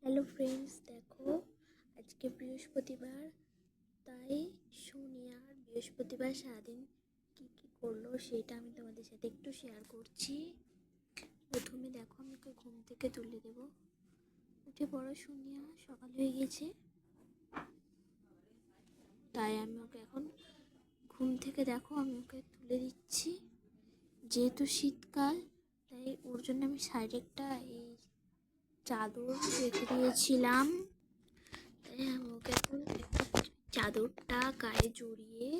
Hello friends, দেখো আজকে বৃহস্পতিবার, তাই সোনিয়ার বৃহস্পতিবার সারাদিন কী কী করলো সেটা আমি তোমাদের সাথে একটু শেয়ার করছি। প্রথমে দেখো, আমি ওকে ঘুম থেকে তুলে দেব। উঠে পড়ো সোনিয়া, সকাল হয়ে গেছে। তাই আমি ওকে এখন ঘুম থেকে দেখো আমি ওকে তুলে দিচ্ছি। যেহেতু শীতকাল, তাই ওর জন্য আমি সাইডে একটা এই চাদর রেখে দিয়েছিলাম। তাই আমি ওকে এখন চাদরটা গায়ে জড়িয়ে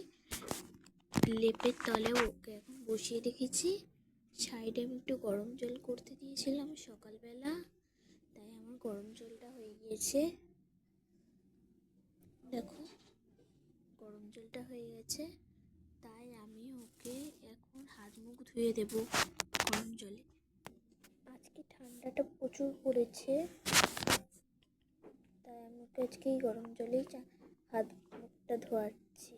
লেপের তলে ওকে এখন বসিয়ে রেখেছি। সাইডে আমি একটু গরম জল করতে দিয়েছিলাম সকালবেলা, তাই আমার গরম জলটা হয়ে গিয়েছে। দেখো, গরম জলটা হয়ে গেছে, তাই আমি ওকে এখন হাত মুখ ধুয়ে দেব গরম জলে। আজকে ঠান্ডাটা প্রচুর পড়েছে, তাই আমি ওকে আজকে এই গরম জলেই হাত মুখটা ধোয়াচ্ছি।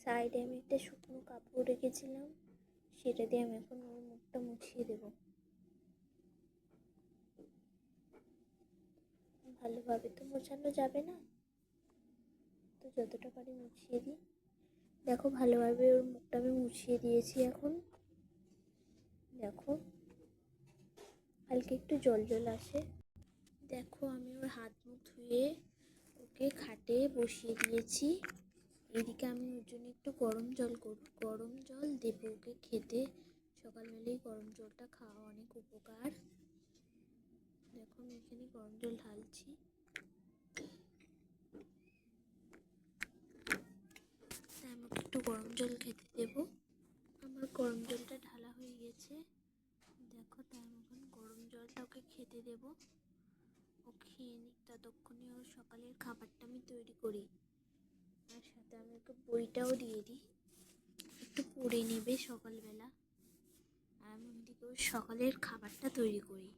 সাইডে আমি একটা শুকনো কাপড় রেখেছিলাম, সেটা দিয়ে আমি এখন ওর মুখটা মুছিয়ে দেব ভালোভাবে। তো মোছানো যাবে না, তো যতটা পারি মুছিয়ে দিই। দেখো, ভালোভাবে ওর মুখটা আমি মুছিয়ে দিয়েছি। এখন দেখো হালকা একটু জল জল আসে। দেখো, আমি ওর হাত মুখ ধুয়ে ওকে খাটে বসিয়ে দিয়েছি। এদিকে আমি ওর জন্য একটু গরম জল দেবো ওকে খেতে। সকালবেলায় গরম জলটা খাওয়া অনেক উপকার। দেখো, আমি এখানে গরম জল ঢালছি। তাই আমাকে একটু গরম জল খেতে দেবো। আমার গরম জলটা ঢালা হয়ে গেছে। দেখো, তাই আমি এখন গরম জলটা ওকে খেতে দেবো। ও খেয়ে নিক, ততক্ষণে ওর সকালের খাবারটা আমি তৈরি করি। আর সাথে আমি ওকে বইটাও দিয়ে দিই, একটু পড়ে নেবে সকালবেলা। আর আমি ওদিকে ওর সকালের খাবারটা তৈরি করি।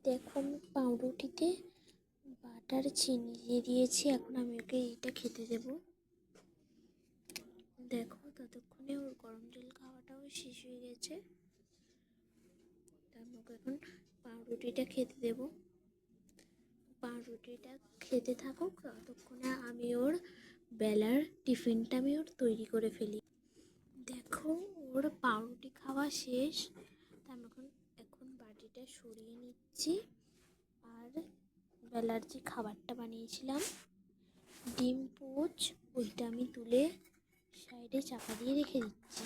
দেখো, আমি পাউরুটিতে বাটার চিনি দিয়ে দিয়েছি। এখন আমি ওকে এইটা খেতে দেব। দেখো, ততক্ষণে ওর গরম জল খাওয়াটাও শেষ হয়ে গেছে। তার ওকে এখন পাউরুটিটা খেতে দেব। পাউরুটিটা খেতে থাকুক, ততক্ষণে আমি ওর বেলার টিফিনটা আমি ওর তৈরি করে ফেলি। দেখো, ওর পাউরুটি খাওয়া শেষ। তা আমি এখন বাটিটা সরিয়ে নিচ্ছি। আর বেলার যে খাবারটা বানিয়েছিলাম ডিম পোচ, ওইটা আমি তুলে সাইডে চাপা দিয়ে রেখে দিচ্ছি।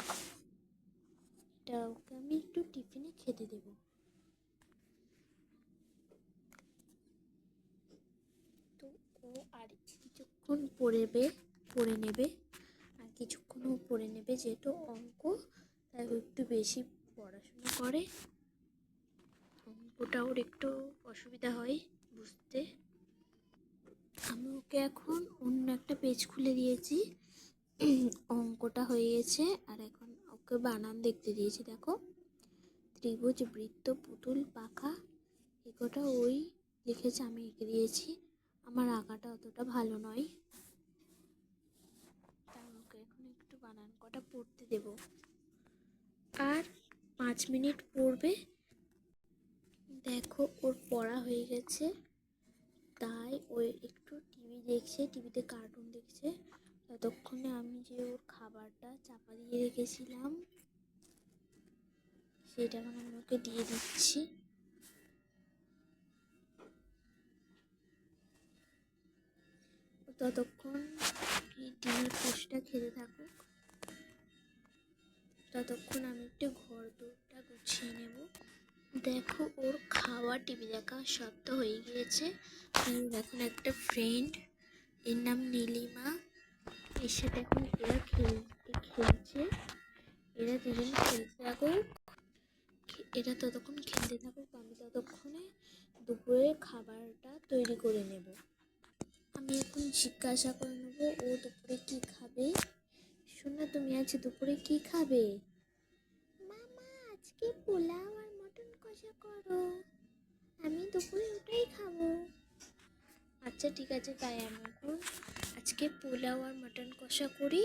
এটা ওকে আমি একটু টিফিনে খেতে দেব। তো ও আর কিছুক্ষণ পড়ে নেবে, আর কিছুক্ষণও পড়ে নেবে। যেহেতু অঙ্ক, তাই ও একটু বেশি পড়াশোনা করে। অঙ্কটা ওর একটু অসুবিধা হয় বুঝতে। আমি ওকে এখন অন্য একটা পেজ খুলে দিয়েছি। অঙ্কটা হয়ে গেছে, আর এখন ওকে বানান দেখতে দিয়েছি। দেখো, ত্রিভুজ, বৃত্ত, পুতুল, পাখা, এগুলোটা ওই লিখেছে, আমি এঁকে দিয়েছি। আমার আঁকাটা অতটা ভালো নয়, তাই ওকে এখন একটু বানান কটা পড়তে দেব। আর 5 মিনিট পড়বে। দেখো, ওর পড়া হয়ে গেছে, তাই ওই একটু টিভি দেখছে, টিভিতে কার্টুন দেখছে। ততক্ষণে আমি যে ওর খাবারটা চাপা দিয়ে রেখেছিলাম সেটা এখন আমি ওকে দিয়ে দিচ্ছি। ততক্ষণ এই ডিমের পোস্টটা খেতে থাকুক। ততক্ষণ আমি একটু ঘর দৌড়টা গুছিয়ে নেব। দেখো, ওর খাওয়া টিভি দেখা সত্য হয়ে গিয়েছে। এখন একটা ফ্রেন্ড, এর নাম নীলিমা, এর সাথে এখন এরা খেলছে। এরা দুজন খেলতে থাকুক, এরা ততক্ষণ খেলতে থাকুক, আমি ততক্ষণে দুপুরের খাবারটা তৈরি করে নেব। আমি এখন জিজ্ঞাসা করে নেব ও দুপুরে কি খাবে। শোনা, তুমি আজ দুপুরে কি খাবে? মামা, আজকে পোলাও আর কষা করো, আমি দুপুরে ওটাই খাবো। আচ্ছা ঠিক আছে, তাই আমি এখন আজকে পোলাও আর মাটন কষা করি।